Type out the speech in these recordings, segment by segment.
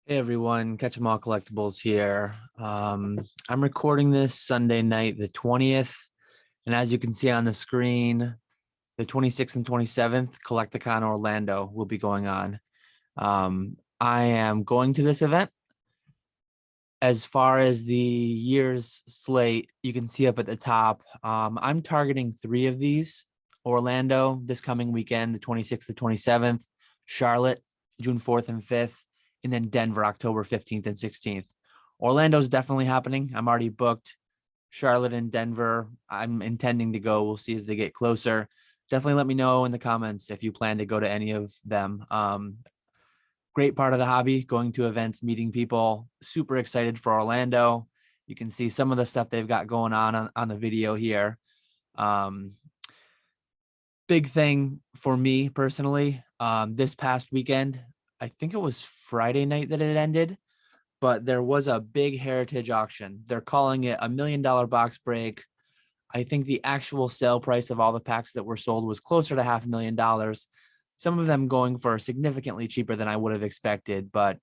Hey everyone, Catch 'em All Collectibles here. I'm recording this Sunday night, the 20th, and as you can see on the screen, the 26th and 27th, Collecticon Orlando will be going on. I am going to this event. As far as the year's slate, you can see up at the top, I'm targeting 3 of these. Orlando this coming weekend, the 26th to 27th, Charlotte, June 4th and 5th, and then Denver, October 15th and 16th. Orlando's definitely happening. I'm already booked. Charlotte and Denver, I'm intending to go. We'll see as they get closer. Definitely let me know in the comments if you plan to go to any of them. Great part of the hobby, going to events, meeting people. Super excited for Orlando. You can see some of the stuff they've got going on the video here. Big thing for me personally, this past weekend, I think it was Friday night that it ended, but there was a big heritage auction. They're calling it $1 million box break. I think the actual sale price of all the packs that were sold was closer to $500,000. Some of them going for significantly cheaper than I would have expected. But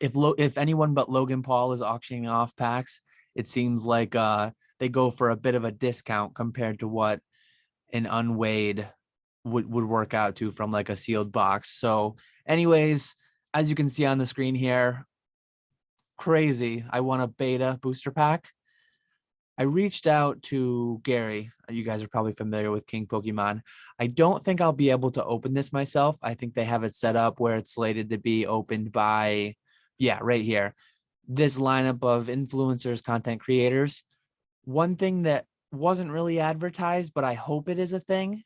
if anyone but Logan Paul is auctioning off packs, it seems like they go for a bit of a discount compared to what an unweighed would work out to from like a sealed box. So anyways, as you can see on the screen here, crazy. I won a beta booster pack. I reached out to Gary. You guys are probably familiar with King Pokemon. I don't think I'll be able to open this myself. I think they have it set up where it's slated to be opened by, yeah, right here. This lineup of influencers, content creators. One thing that wasn't really advertised, but I hope it is a thing.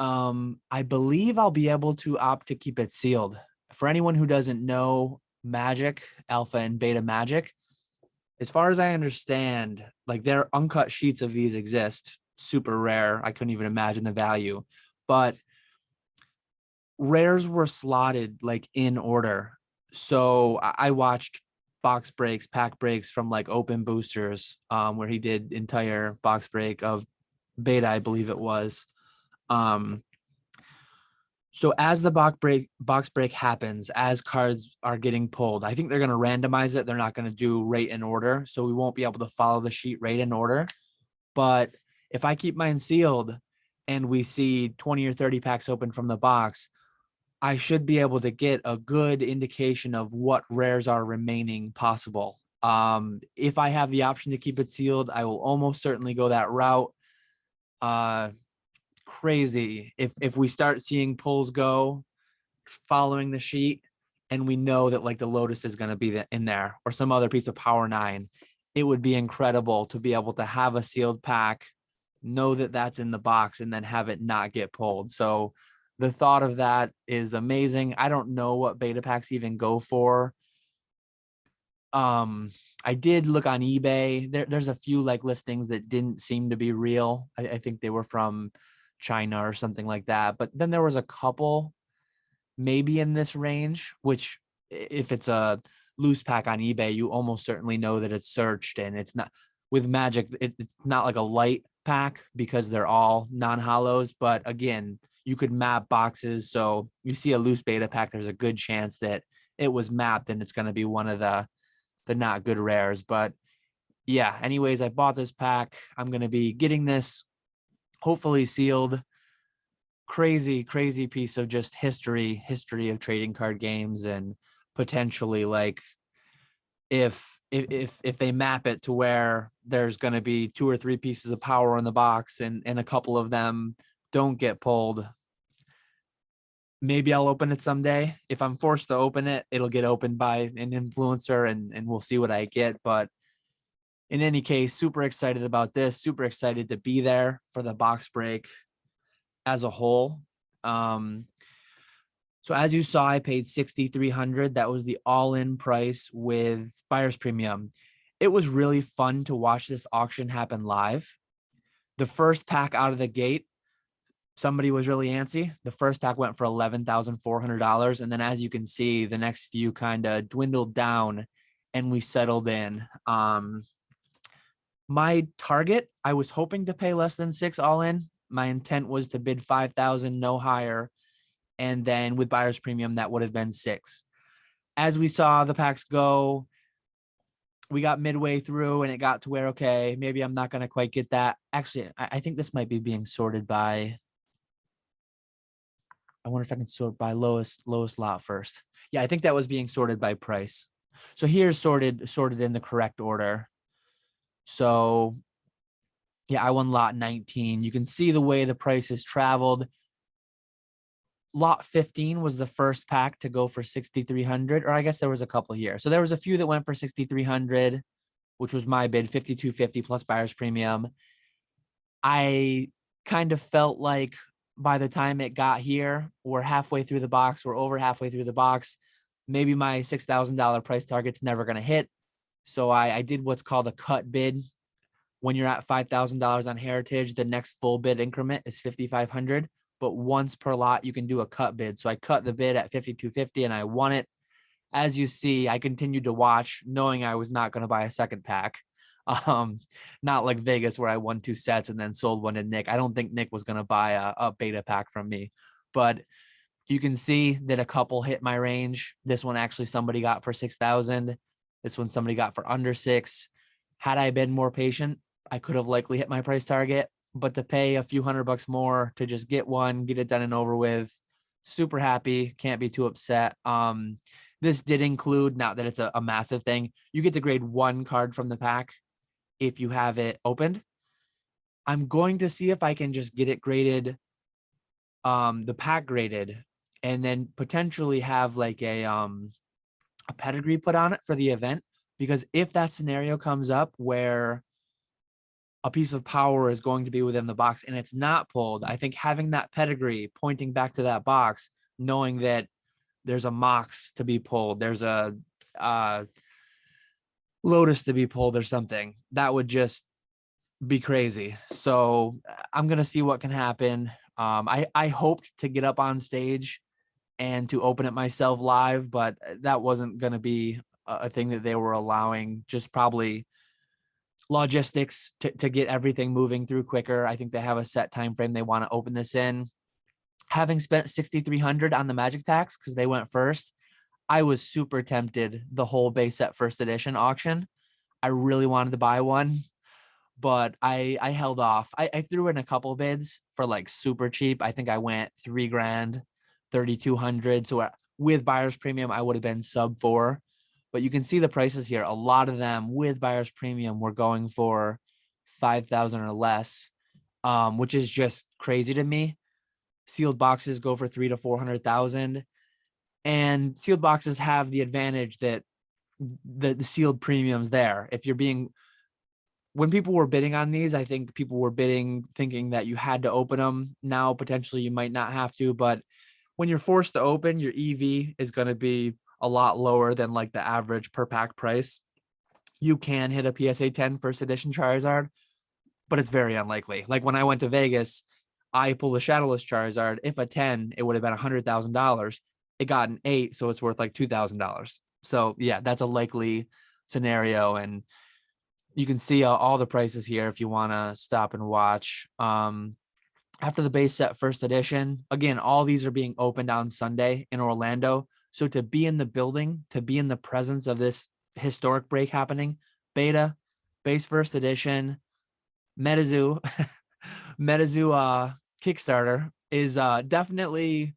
I believe I'll be able to opt to keep it sealed. For anyone who doesn't know Magic, Alpha and Beta Magic, as far as I understand, like their uncut sheets of these exist, super rare. I couldn't even imagine the value, but rares were slotted like in order. So I watched box breaks, pack breaks from like open boosters, where he did entire box break of beta, I believe it was. So as the box break happens, as cards are getting pulled, I think they're going to randomize it. They're not going to do rate in order. So we won't be able to follow the sheet rate in order. But if I keep mine sealed and we see 20 or 30 packs open from the box, I should be able to get a good indication of what rares are remaining possible. If I have the option to keep it sealed, I will almost certainly go that route. Crazy if we start seeing pulls go following the sheet and we know that like the Lotus is going to be in there or some other piece of Power 9, it would be incredible to be able to have a sealed pack, know that that's in the box, and then have it not get pulled. So the thought of that is amazing. I don't know what beta packs even go for. I did look on eBay. There's a few like listings that didn't seem to be real. I think they were from China or something like that. But then there was a couple maybe in this range, which if it's a loose pack on eBay, you almost certainly know that it's searched, and it's not with Magic. It's not like a light pack because they're all non-hollows. But again, you could map boxes. So you see a loose beta pack, there's a good chance that it was mapped and it's going to be one of the not good rares. But yeah, anyways, I bought this pack. I'm going to be getting this hopefully sealed. Crazy piece of just history of trading card games, and potentially like if they map it to where there's going to be 2 or 3 pieces of power in the box and a couple of them don't get pulled, maybe I'll open it someday. If I'm forced to open it, it'll get opened by an influencer and we'll see what I get. But in any case, super excited about this, super excited to be there for the box break as a whole. So as you saw, I paid $6,300. That was the all-in price with buyer's premium. It was really fun to watch this auction happen live. The first pack out of the gate, somebody was really antsy. The first pack went for $11,400. And then as you can see, the next few kind of dwindled down and we settled in. My target, I was hoping to pay less than 6 all in. My intent was to bid 5,000, no higher. And then with buyer's premium, that would have been 6. as we saw the packs go, we got midway through and it got to where, okay, maybe I'm not going to quite get that. Actually, I think this might be being sorted by, I wonder if I can sort by lowest lot first. Yeah, I think that was being sorted by price. So here's sorted in the correct order. So yeah, I won lot 19. You can see the way the prices traveled. Lot 15 was the first pack to go for 6,300, or I guess there was a couple here. So there was a few that went for 6,300, which was my bid, 5,250 plus buyer's premium. I kind of felt like by the time it got here, we're halfway through the box. We're over halfway through the box. Maybe my $6,000 price target's never going to hit. So I did what's called a cut bid. When you're at $5,000 on Heritage, the next full bid increment is 5,500. But once per lot, you can do a cut bid. So I cut the bid at 5,250 and I won it. As you see, I continued to watch, knowing I was not going to buy a second pack. Not like Vegas where I won 2 sets and then sold one to Nick. I don't think Nick was going to buy a beta pack from me, but you can see that a couple hit my range. This one actually somebody got for 6,000. This one somebody got for under 6. Had I been more patient, I could have likely hit my price target, but to pay a few $100 more to just get one, get it done and over with, super happy. Can't be too upset. This did include, not that it's a massive thing, you get to grade 1 card from the pack if you have it opened. I'm going to see if I can just get it graded, the pack graded, and then potentially have like a pedigree put on it for the event. Because if that scenario comes up where a piece of power is going to be within the box and it's not pulled, I think having that pedigree pointing back to that box, knowing that there's a Mox to be pulled, there's a Lotus to be pulled or something, that would just be crazy. So I'm going to see what can happen. I hoped to get up on stage and to open it myself live, but that wasn't going to be a thing that they were allowing, just probably logistics to get everything moving through quicker. I think they have a set time frame they want to open this in. Having spent 6,300 on the Magic packs because they went first, I was super tempted the whole base set first edition auction. I really wanted to buy one, but I held off. I threw in a couple bids for like super cheap. I think I went $3,000, 3,200. So with buyer's premium, I would have been sub 4. But you can see the prices here. A lot of them with buyer's premium were going for 5,000 or less, which is just crazy to me. Sealed boxes go for 300,000 to 400,000, and sealed boxes have the advantage that the sealed premiums there. If you're being, when people were bidding on these, I think people were bidding thinking that you had to open them. Now potentially you might not have to, but when you're forced to open, your EV is going to be a lot lower than like the average per pack price. You can hit a PSA 10 first edition Charizard, but it's very unlikely. Like when I went to Vegas, I pulled a Shadowless Charizard. If a 10, it would have been $100,000. It got an 8, so it's worth like $2,000. So yeah, that's a likely scenario. And you can see all the prices here if you want to stop and watch. After the base set first edition, again, all these are being opened on Sunday in Orlando. So to be in the building, to be in the presence of this historic break happening, beta, base first edition, MetaZoo, MetaZoo Kickstarter is definitely,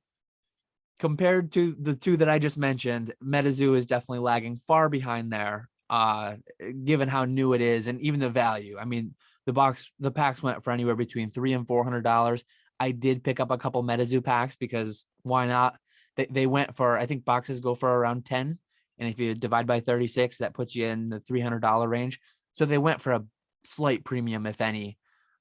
compared to the two that I just mentioned, MetaZoo is definitely lagging far behind there, given how new it is and even the value. I mean, the packs went for anywhere between $300 and $400. I did pick up a couple MetaZoo packs because why not? They went for, I think boxes go for around 10. And if you divide by 36, that puts you in the $300 range. So they went for a slight premium, if any.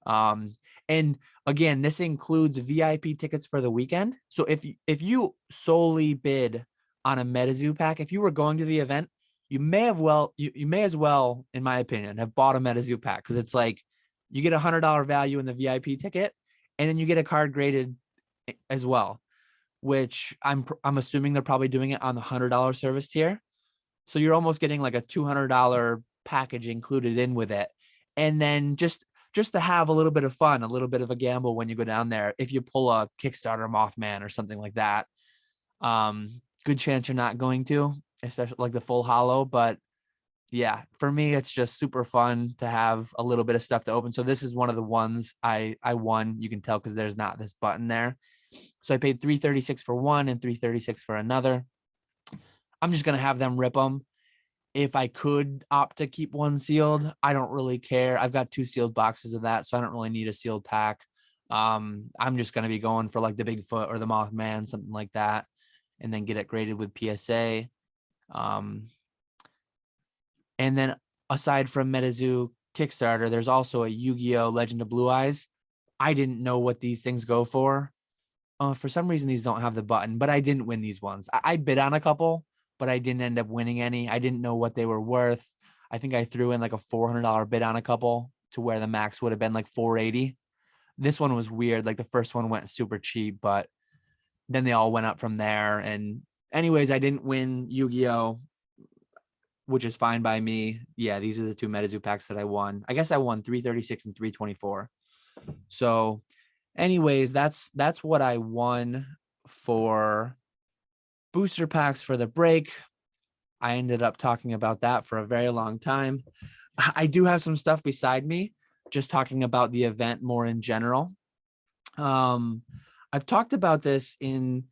And again, this includes VIP tickets for the weekend. So if you solely bid on a MetaZoo pack, if you were going to the event, you may as well, in my opinion, have bought a MetaZoo pack, because it's like you get $100 value in the VIP ticket, and then you get a card graded as well, which I'm assuming they're probably doing it on the $100 service tier. So you're almost getting like a $200 package included in with it. And then just to have a little bit of fun, a little bit of a gamble when you go down there, if you pull a Kickstarter Mothman or something like that, good chance you're not going to. especially like the full hollow. But yeah, for me, it's just super fun to have a little bit of stuff to open. So this is one of the ones I won. You can tell because there's not this button there. So I paid $336 for one and $336 for another. I'm just gonna have them rip them. If I could opt to keep one sealed, I don't really care. I've got 2 sealed boxes of that, so I don't really need a sealed pack. I'm just gonna be going for like the Bigfoot or the Mothman, something like that, and then get it graded with PSA. And then aside from MetaZoo Kickstarter, there's also a Yu-Gi-Oh! Legend of Blue Eyes. I didn't know what these things go for. For some reason, these don't have the button, but I didn't win these ones. I bid on a couple, but I didn't end up winning any. I didn't know what they were worth. I think I threw in like a $400 bid on a couple to where the max would have been like $480. This one was weird. Like the first one went super cheap, but then they all went up from there. And anyways, I didn't win Yu-Gi-Oh!, which is fine by me. Yeah, these are the 2 MetaZoo packs that I won. I guess I won 336 and 324. So anyways, that's what I won for booster packs for the break. I ended up talking about that for a very long time. I do have some stuff beside me, just talking about the event more in general. I've talked about this in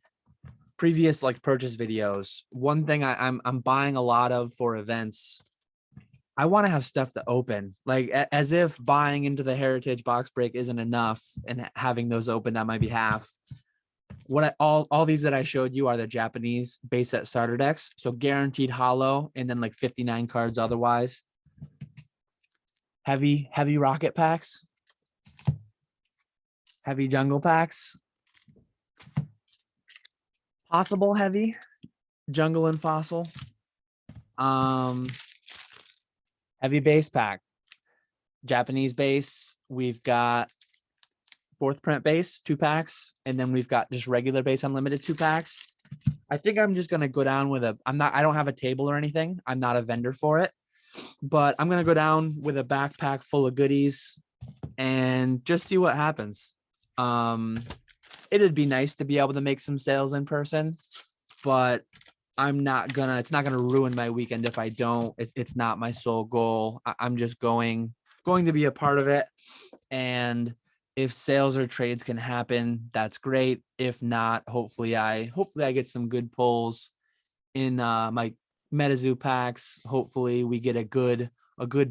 previous like purchase videos. One thing I'm buying a lot of for events, I want to have stuff to open, like as if buying into the Heritage box break isn't enough and having those open on my behalf. All these that I showed you are the Japanese base set starter decks, so guaranteed hollow, and then like 59 cards otherwise. Heavy rocket packs, heavy jungle packs, possible heavy jungle and fossil, heavy base pack, Japanese base. We've got 4th print base 2 packs, and then we've got just regular base unlimited 2 packs. I think I'm just gonna go down with I don't have a table or anything. I'm not a vendor for it, but I'm gonna go down with a backpack full of goodies and just see what happens. It'd be nice to be able to make some sales in person, but it's not gonna ruin my weekend if I don't. It's not my sole goal. I'm just going to be a part of it, and if sales or trades can happen, that's great. If not, hopefully I get some good pulls in my MetaZoo packs. Hopefully we get a good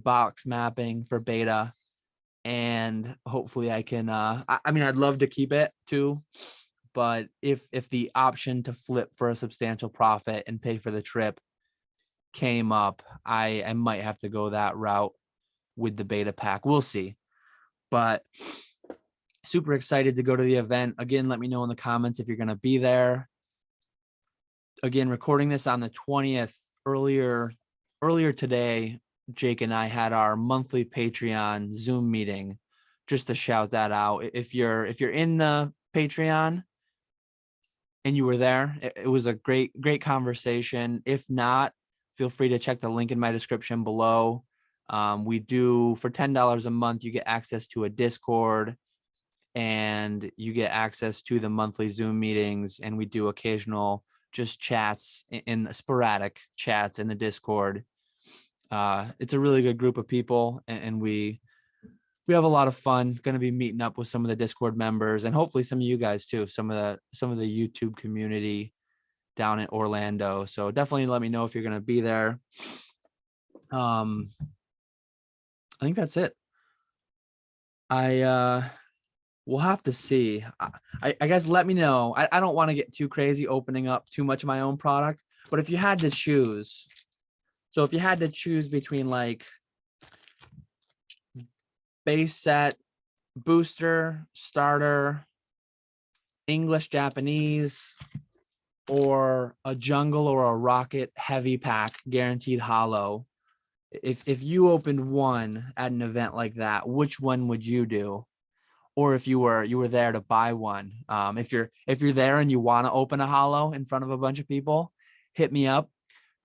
box mapping for beta, and hopefully I can I mean, I'd love to keep it too, but if the option to flip for a substantial profit and pay for the trip came up, I might have to go that route with the beta pack. We'll see. But super excited to go to the event. Again, let me know in the comments if you're going to be there. Again, recording this on the 20th. Earlier today, Jake and I had our monthly Patreon Zoom meeting. Just to shout that out. If you're in the Patreon and you were there, it was a great conversation. If not, feel free to check the link in my description below. We do, for $10 a month, you get access to a Discord, and you get access to the monthly Zoom meetings, and we do occasional just chats in sporadic chats in the Discord. It's a really good group of people, and we have a lot of fun. Going to be meeting up with some of the Discord members, and hopefully some of you guys too, some of the YouTube community down in Orlando. So definitely let me know if you're going to be there. I think that's it. We'll have to see. I guess let me know. I don't want to get too crazy opening up too much of my own product, but if you had to choose, so if you had to choose between like base set, booster, starter, English, Japanese, or a jungle or a rocket heavy pack guaranteed hollow, if you opened one at an event like that, which one would you do? Or if you were there to buy one, if you're there and you want to open a hollow in front of a bunch of people, hit me up,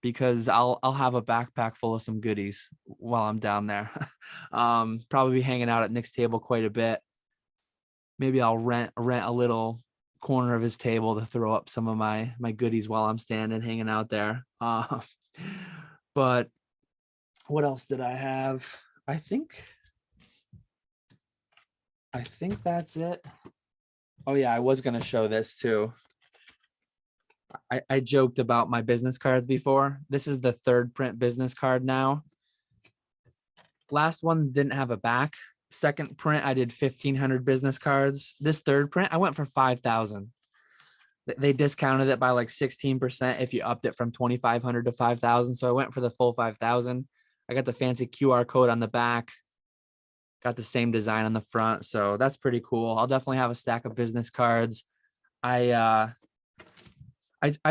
because I'll have a backpack full of some goodies while I'm down there. Probably be hanging out at Nick's table quite a bit. Maybe I'll rent a little corner of his table to throw up some of my goodies while I'm standing hanging out there. But what else did I have? I think that's it. Oh yeah, I was gonna show this too. I joked about my business cards before. This is the third print business card now. Last one didn't have a back. Second print, I did 1,500 business cards. This third print, I went for 5,000. They discounted it by like 16% if you upped it from 2,500 to 5,000. So I went for the full 5,000. I got the fancy QR code on the back. Got the same design on the front. So that's pretty cool. I'll definitely have a stack of business cards. I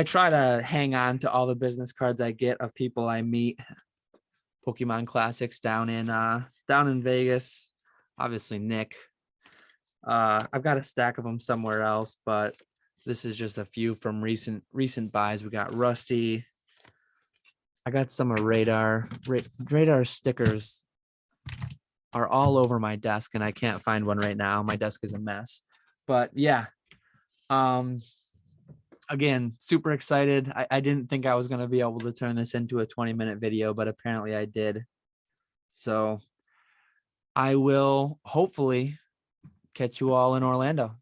try to hang on to all the business cards I get of people I meet. Pokemon Classics down in Vegas. Obviously Nick. I've got a stack of them somewhere else, but this is just a few from recent buys. We got Rusty. I got some of Radar. Radar stickers are all over my desk, and I can't find one right now. My desk is a mess. But yeah. Again, super excited. I didn't think I was going to be able to turn this into a 20-minute video, but apparently I did. So I will hopefully catch you all in Orlando.